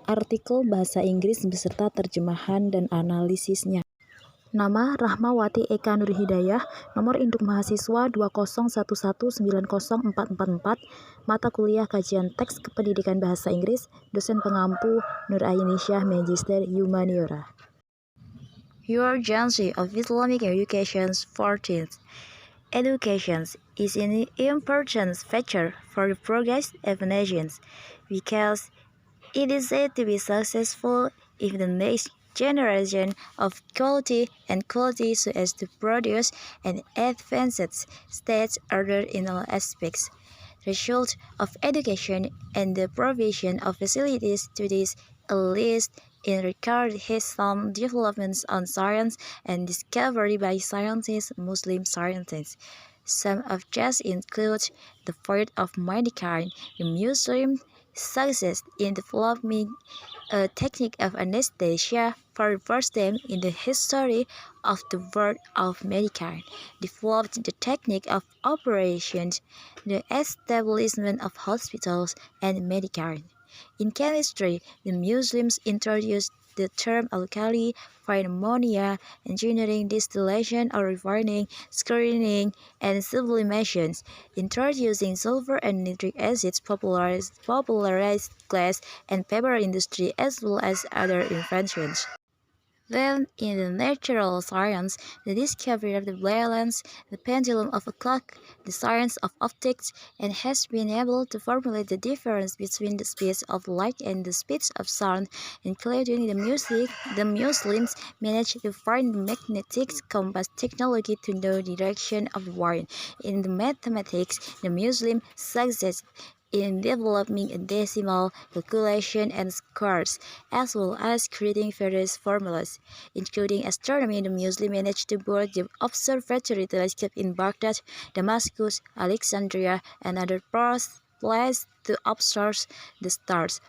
artikel bahasa Inggris beserta terjemahan dan analisisnya. Nama Rahmawati Eka Nurhidayah, nomor induk mahasiswa 201190444, mata kuliah kajian teks kependidikan bahasa Inggris, dosen pengampu Nur Aisyah Magister Humaniora. Your Journey of Islamic Education 14th. Education is an important factor for the progress of nations because it is said to be successful if the next generation of quality and quality so as to produce an advanced state order in all aspects. The result of education and the provision of facilities to this elite in regard has some developments on science and discovery by scientists, Muslim scientists. Some of these include the fight of mankind, the Muslim success in developing a technique of anesthesia for the first time in the history of the world of mankind, developed the technique of operations, the establishment of hospitals and mankind. In chemistry, the Muslims introduced the term alkali for ammonia, engineering distillation or refining, screening, and sublimation, introducing sulfur and nitric acids, popularized glass and paper industry as well as other inventions. Then, in the natural science, the discovery of the balance, the pendulum of a clock, the science of optics, and has been able to formulate the difference between the speeds of light and the speeds of sound, including the music. The Muslims managed to find the magnetic compass technology to know the direction of the wind. In the mathematics, the Muslim success in developing a decimal calculation and scores, as well as creating various formulas. Including astronomy, the Muslims managed to build the observatory telescope in Baghdad, Damascus, Alexandria, and other places to observe the stars.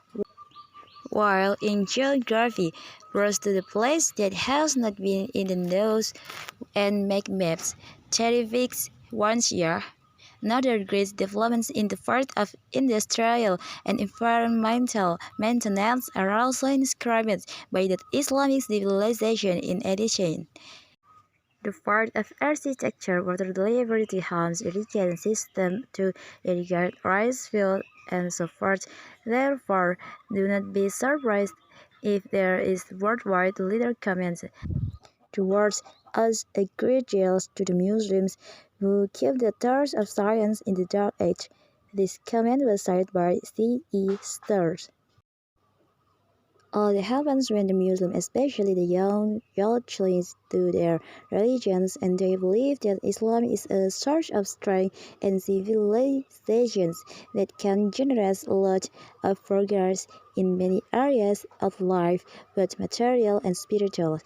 While in geography, rose to the place that has not been in the news and make maps, terrific once year. Another great developments in the field of industrial and environmental maintenance are also inscribed by the Islamic civilization in addition. The part of architecture, water delivery to homes, irrigation system to irrigate rice fields, and so forth. Therefore, do not be surprised if there is worldwide leader comments towards us a great deal to the Muslims who keep the torch of science in the Dark Age. This comment was cited by C.E. Stars. All that happens when the Muslims, especially the young, cling to their religions and they believe that Islam is a source of strength and civilizations that can generate a lot of progress in many areas of life, both material and spiritual.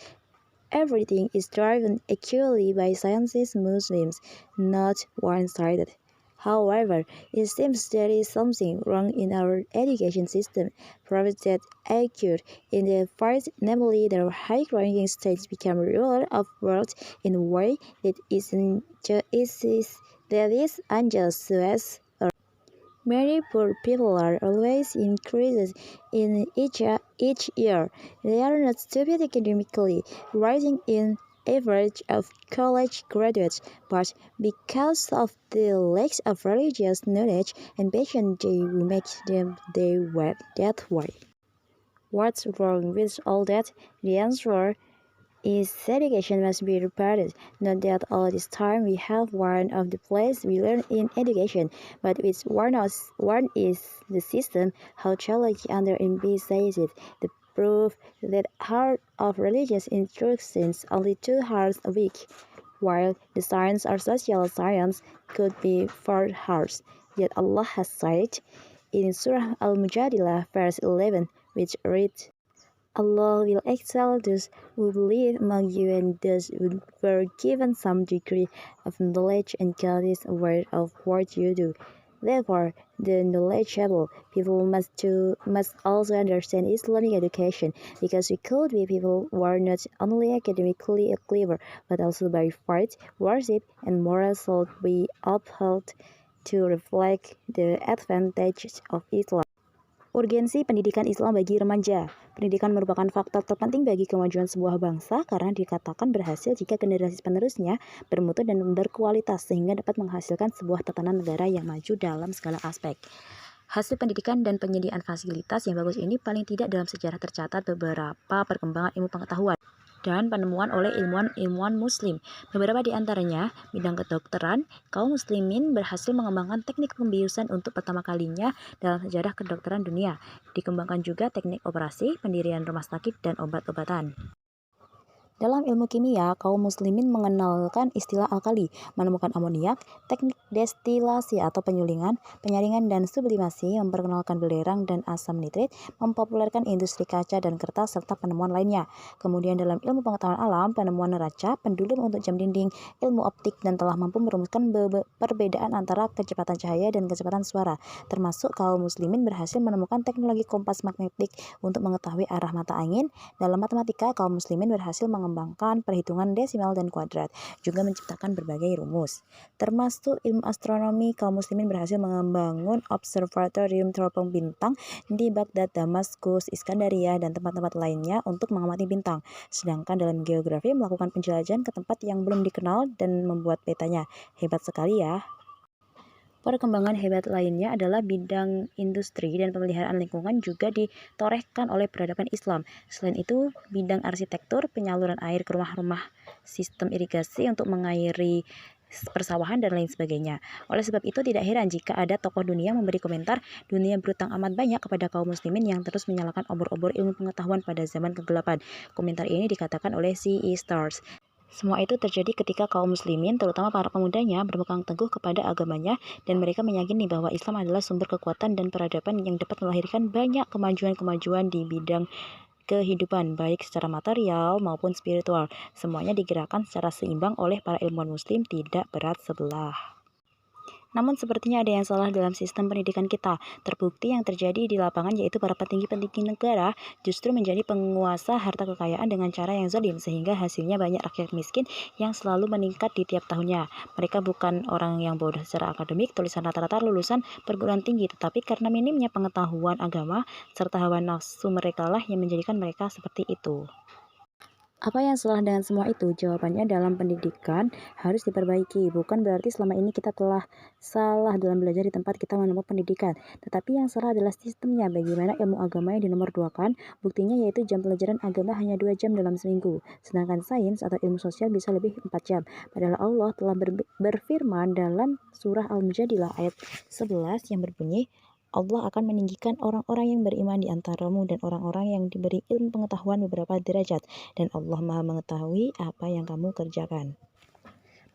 Everything is driven equally by scientists Muslims, not one-sided. However, it seems there is something wrong in our education system, provided accurate in the fight, namely the high-ranking states become ruler of world in a way that is unjust to us. Many poor people are always increases in each year. They are not stupid academically, rising in average of college graduates, but because of the lack of religious knowledge and passion they make them that way. What's wrong with all that? The answer is education must be repaired. Not that all this time we have one of the places we learn in education, but which one is the system, how challenging under emphasizes it. The proof that heart of religious instructions only 2 hours a week, while the science or social science could be 4 hours. Yet Allah has said in Surah Al-Mujadilah verse 11, which reads, Allah will excel those who believe among you and those who were given some degree of knowledge and God is aware of what you do. Therefore, the knowledgeable people must also understand Islamic education, because we could be people who are not only academically clever, but also by faith, worship, and moral should be upheld to reflect the advantages of Islam. Urgensi pendidikan Islam bagi remaja. Pendidikan merupakan faktor terpenting bagi kemajuan sebuah bangsa karena dikatakan berhasil jika generasi penerusnya bermutu dan berkualitas sehingga dapat menghasilkan sebuah tatanan negara yang maju dalam segala aspek. Hasil pendidikan dan penyediaan fasilitas yang bagus ini paling tidak dalam sejarah tercatat beberapa perkembangan ilmu pengetahuan dan penemuan oleh ilmuwan-ilmuwan muslim. Beberapa di antaranya, bidang kedokteran, kaum muslimin berhasil mengembangkan teknik pembiusan untuk pertama kalinya dalam sejarah kedokteran dunia. Dikembangkan juga teknik operasi, pendirian rumah sakit, dan obat-obatan. Dalam ilmu kimia, kaum muslimin mengenalkan istilah alkali, menemukan amoniak, teknik destilasi atau penyulingan, penyaringan dan sublimasi, memperkenalkan belerang dan asam nitrit, mempopulerkan industri kaca dan kertas, serta penemuan lainnya. Kemudian dalam ilmu pengetahuan alam, penemuan neraca, pendulum untuk jam dinding, ilmu optik, dan telah mampu merumuskan perbedaan antara kecepatan cahaya dan kecepatan suara. Termasuk kaum muslimin berhasil menemukan teknologi kompas magnetik untuk mengetahui arah mata angin. Dalam matematika, kaum muslimin berhasil mengembangkan perhitungan desimal dan kuadrat, juga menciptakan berbagai rumus. Termasuk ilmu astronomi, kaum muslimin berhasil membangun observatorium teropong bintang di Baghdad, Damaskus, Iskandaria, dan tempat-tempat lainnya untuk mengamati bintang. Sedangkan dalam geografi, melakukan penjelajahan ke tempat yang belum dikenal dan membuat petanya. Hebat sekali ya. Perkembangan hebat lainnya adalah bidang industri dan pemeliharaan lingkungan juga ditorehkan oleh peradaban Islam. Selain itu, bidang arsitektur, penyaluran air ke rumah-rumah, sistem irigasi untuk mengairi persawahan, dan lain sebagainya. Oleh sebab itu, tidak heran jika ada tokoh dunia memberi komentar, dunia berutang amat banyak kepada kaum muslimin yang terus menyalakan obor-obor ilmu pengetahuan pada zaman kegelapan. Komentar ini dikatakan oleh C.E. Stars. Semua itu terjadi ketika kaum muslimin, terutama para pemudanya, berpegang teguh kepada agamanya dan mereka meyakini bahwa Islam adalah sumber kekuatan dan peradaban yang dapat melahirkan banyak kemajuan-kemajuan di bidang kehidupan, baik secara material maupun spiritual. Semuanya digerakkan secara seimbang oleh para ilmuwan muslim, tidak berat sebelah. Namun sepertinya ada yang salah dalam sistem pendidikan kita. Terbukti yang terjadi di lapangan yaitu para petinggi-petinggi negara justru menjadi penguasa harta kekayaan dengan cara yang zalim, sehingga hasilnya banyak rakyat miskin yang selalu meningkat di tiap tahunnya. Mereka bukan orang yang bodoh secara akademik, tulisan rata-rata lulusan perguruan tinggi, tetapi karena minimnya pengetahuan agama serta hawa nafsu mereka lah yang menjadikan mereka seperti itu. Apa yang salah dengan semua itu? Jawabannya dalam pendidikan harus diperbaiki. Bukan berarti selama ini kita telah salah dalam belajar di tempat kita menempuh pendidikan. Tetapi yang salah adalah sistemnya. Bagaimana ilmu agama yang dinomorduakan? Buktinya yaitu jam pelajaran agama hanya 2 jam dalam seminggu. Sedangkan sains atau ilmu sosial bisa lebih 4 jam. Padahal Allah telah berfirman dalam surah Al-Mujadilah ayat 11 yang berbunyi, Allah akan meninggikan orang-orang yang beriman di antaramu dan orang-orang yang diberi ilmu pengetahuan beberapa derajat, dan Allah Maha mengetahui apa yang kamu kerjakan.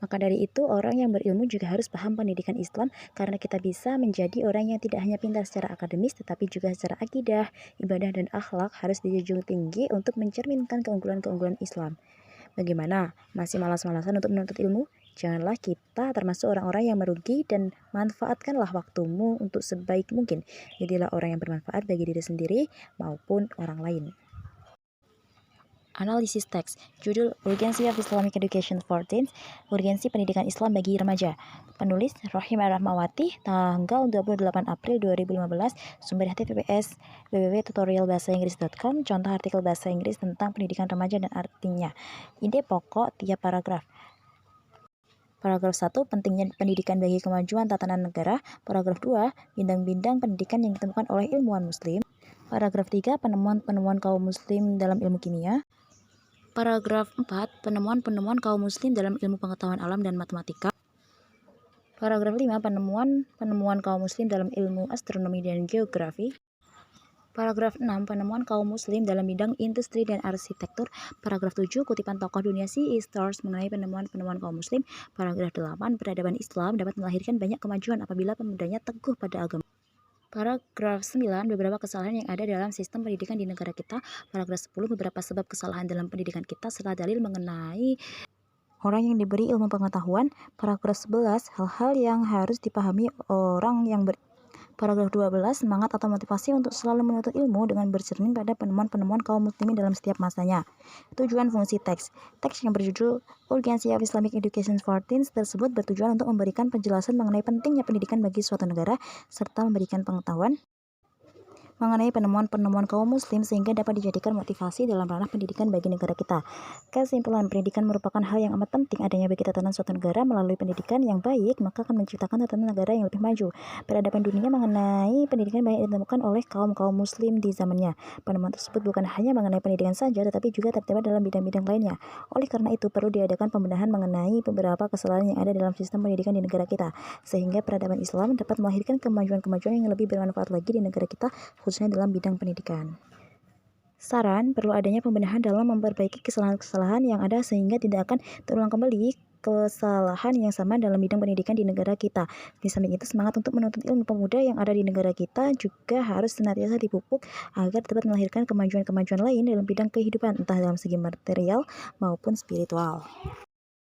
Maka dari itu, orang yang berilmu juga harus paham pendidikan Islam karena kita bisa menjadi orang yang tidak hanya pintar secara akademis tetapi juga secara akidah, ibadah, dan akhlak harus dijunjung tinggi untuk mencerminkan keunggulan-keunggulan Islam. Bagaimana? Masih malas-malasan untuk menuntut ilmu? Janganlah kita termasuk orang-orang yang merugi dan manfaatkanlah waktumu untuk sebaik mungkin. Jadilah orang yang bermanfaat bagi diri sendiri maupun orang lain. Analisis teks. Judul Urgency of Islamic Education for Teens, Urgensi Pendidikan Islam bagi Remaja. Penulis Rohimah Rahmawati, tanggal 28 April 2015. Sumber https www.tutorialbahasainggris.com. Contoh artikel bahasa Inggris tentang pendidikan remaja dan artinya. Ide pokok tiap paragraf. Paragraf 1, pentingnya pendidikan bagi kemajuan tatanan negara. Paragraf 2, bidang-bidang pendidikan yang ditemukan oleh ilmuwan muslim. Paragraf 3, penemuan-penemuan kaum muslim dalam ilmu kimia. Paragraf 4, penemuan-penemuan kaum muslim dalam ilmu pengetahuan alam dan matematika. Paragraf 5, penemuan-penemuan kaum muslim dalam ilmu astronomi dan geografi. Paragraf 6, penemuan kaum muslim dalam bidang industri dan arsitektur. Paragraf 7, kutipan tokoh dunia C.E. Stars mengenai penemuan-penemuan kaum muslim. Paragraf 8, peradaban Islam dapat melahirkan banyak kemajuan apabila pemudanya teguh pada agama. Paragraf 9, beberapa kesalahan yang ada dalam sistem pendidikan di negara kita. Paragraf 10, beberapa sebab kesalahan dalam pendidikan kita serta dalil mengenai orang yang diberi ilmu pengetahuan. Paragraf 11, hal-hal yang harus dipahami orang yang Paragraf 12, semangat atau motivasi untuk selalu menuntut ilmu dengan bercermin pada penemuan-penemuan kaum muslimin dalam setiap masanya. Tujuan fungsi teks. Teks yang berjudul Urgency of Islamic Education for Teens tersebut bertujuan untuk memberikan penjelasan mengenai pentingnya pendidikan bagi suatu negara serta memberikan pengetahuan mengenai penemuan-penemuan kaum muslim sehingga dapat dijadikan motivasi dalam ranah pendidikan bagi negara kita. Kesimpulan, pendidikan merupakan hal yang amat penting adanya bagi tatanan suatu negara. Melalui pendidikan yang baik, maka akan menciptakan tatanan negara yang lebih maju. Peradaban dunia mengenai pendidikan banyak ditemukan oleh kaum-kaum muslim di zamannya. Penemuan tersebut bukan hanya mengenai pendidikan saja, tetapi juga terdapat dalam bidang-bidang lainnya. Oleh karena itu, perlu diadakan pembenahan mengenai beberapa kesalahan yang ada dalam sistem pendidikan di negara kita, sehingga peradaban Islam dapat melahirkan kemajuan-kemajuan yang lebih bermanfaat lagi di negara kita, khususnya dalam bidang pendidikan. Saran, perlu adanya pembenahan dalam memperbaiki kesalahan-kesalahan yang ada sehingga tidak akan terulang kembali kesalahan yang sama dalam bidang pendidikan di negara kita. Di samping itu, semangat untuk menuntut ilmu pemuda yang ada di negara kita juga harus senantiasa dipupuk agar dapat melahirkan kemajuan-kemajuan lain dalam bidang kehidupan, entah dalam segi material maupun spiritual.